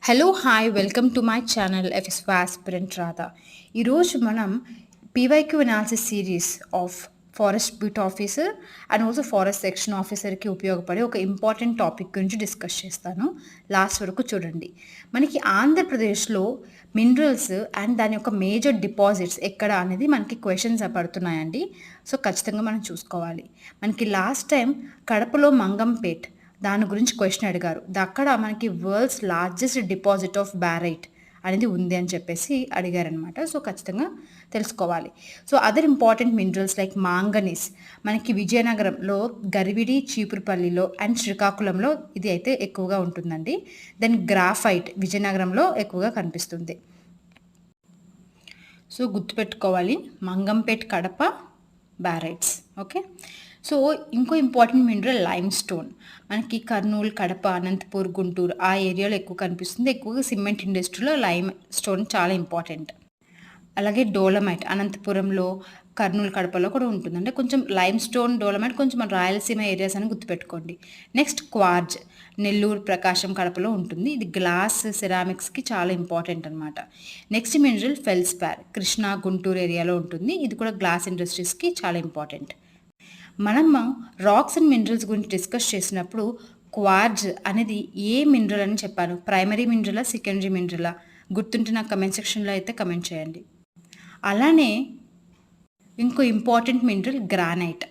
Hello hi welcome to my channel FSY aspirant Radha. ఈరోజు మనం PYQ analysis series of forest beat officer and also forest section ఆఫీసర్కి ఉపయోగపడే ఒక important topic గురించి discuss చేస్తాను. Last వరకు చూడండి. మనకి ఆంధ్రప్రదేశ్లో మినరల్స్ అండ్ దాని యొక్క మేజర్ డిపాజిట్స్ ఎక్కడ అనేది మనకి క్వశ్చన్స్ పడుతున్నాయండి. సో ఖచ్చితంగా మనం చూసుకోవాలి. మనకి లాస్ట్ టైం కడపలో మంగంపేట్ దాని గురించి క్వశ్చన్ అడిగారు. అక్కడ మనకి వరల్డ్స్ లార్జెస్ట్ డిపాజిట్ ఆఫ్ బ్యారైట్ అనేది ఉంది అని చెప్పేసి అడిగారనమాట. సో ఖచ్చితంగా తెలుసుకోవాలి. So other important minerals like manganese మనకి విజయనగరంలో గరివిడి, చీపురుపల్లిలో అండ్ శ్రీకాకుళంలో ఇది అయితే ఎక్కువగా ఉంటుందండి. దెన్ గ్రాఫైట్ విజయనగరంలో ఎక్కువగా కనిపిస్తుంది. సో గుర్తుపెట్టుకోవాలి, మంగంపేట్, కడప, బ్యారైట్స్. ఓకే. సో ఇంకో ఇంపార్టెంట్ మినరల్ లైమ్ స్టోన్ మనకి కర్నూలు, కడప, అనంతపూర్, గుంటూరు ఆ ఏరియాలో ఎక్కువ కనిపిస్తుంది. ఎక్కువగా సిమెంట్ ఇండస్ట్రీలో లైమ్ స్టోన్ చాలా ఇంపార్టెంట్. అలాగే డోలమైట్ అనంతపురంలో, కర్నూలు, కడపలో కూడా ఉంటుంది. అంటే కొంచెం లైమ్ స్టోన్, డోలమైట్ కొంచెం మన రాయలసీమ ఏరియాస్ అని గుర్తుపెట్టుకోండి. నెక్స్ట్ క్వార్జ్ నెల్లూరు, ప్రకాశం, కడపలో ఉంటుంది. ఇది గ్లాస్, సెరామిక్స్కి చాలా ఇంపార్టెంట్ అనమాట. Next mineral feldspar Krishna, Guntur ఏరియాలో ఉంటుంది. ఇది కూడా గ్లాస్ ఇండస్ట్రీస్కి చాలా ఇంపార్టెంట్. మనం రాక్స్ అండ్ మినరల్స్ గురించి డిస్కస్ చేసినప్పుడు క్వార్జ్ అనేది ఏ మినరల్ అని చెప్పాను. ప్రైమరీ మినరలా, సెకండరీ మినరలా? గుర్తుంటే నాకు కమెంట్ సెక్షన్లో అయితే కమెంట్ చేయండి. అలానే ఇంకో ఇంపార్టెంట్ మినరల్ గ్రానైట్.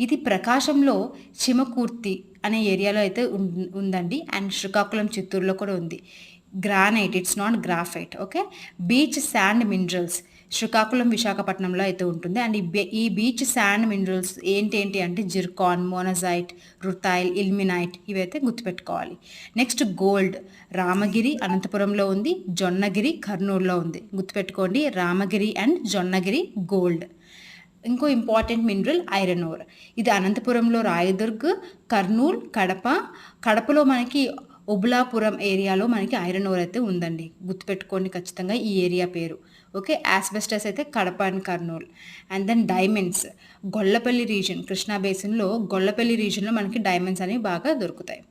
ఇది ప్రకాశంలో చిమకూర్తి అనే ఏరియాలో అయితే ఉందండి. అండ్ శ్రీకాకుళం, చిత్తూరులో కూడా ఉంది. Granite, it's not graphite. Okay. Beach sand minerals Srikakulam, విశాఖపట్నంలో అయితే ఉంటుంది. అండ్ ఈ బీచ్ శాండ్ మినరల్స్ ఏంటి అంటే జిర్కాన్, మోనజైట్, రుటైల్, ఇల్మినైట్ ఇవైతే గుర్తుపెట్టుకోవాలి. నెక్స్ట్ గోల్డ్ రామగిరి అనంతపురంలో ఉంది, జొన్నగిరి కర్నూలులో ఉంది. గుర్తుపెట్టుకోండి, రామగిరి అండ్ జొన్నగిరి గోల్డ్. ఇంకో ఇంపార్టెంట్ మినరల్ ఐరన్ ఓర్. ఇది అనంతపురంలో రాయదుర్గ్, కర్నూలు, కడపలో మనకి ఒబులాపురం ఏరియాలో మనకి ఐరన్ ఓర్ అయితే ఉందండి. గుర్తుపెట్టుకోండి ఖచ్చితంగా ఈ ఏరియా పేరు. ఓకే. యాస్బెస్టస్ అయితే Kadapa and Kurnool. And then diamonds Gollapalli region, Krishna బేసిన్లో గొల్లపల్లి రీజన్లో మనకి డైమండ్స్ అనేవి బాగా దొరుకుతాయి.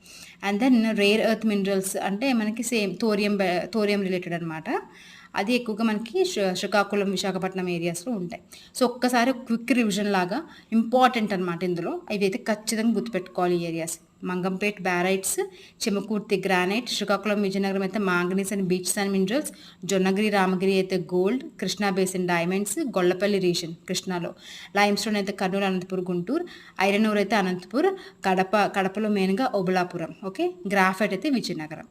And then rare earth minerals అంటే మనకి సేమ్ థోరియం రిలేటెడ్ అనమాట. అది ఎక్కువగా మనకి శ్రీకాకుళం, విశాఖపట్నం ఏరియాస్లో ఉంటాయి. సో ఒక్కసారి క్విక్ రివిజన్ లాగా ఇంపార్టెంట్ అనమాట ఇందులో. ఇవైతే ఖచ్చితంగా గుర్తుపెట్టుకోవాలి ఈ areas. Mangampet barytes, Chimakurthi granite, Srikakulam, Vizianagaram అయితే manganese and beach sand minerals, Jonnagiri, Ramagiri అయితే gold, Krishna basin diamonds, Gollapalli region కృష్ణాలో, లైమ్ స్టోన్ అయితే కర్నూలు, అనంతపూర్, గుంటూరు, ఐరన్ ఓర్ అయితే అనంతపూర్, కడపలో మెయిన్గా ఒబులాపురం. ఓకే. గ్రాఫైట్ అయితే విజయనగరం.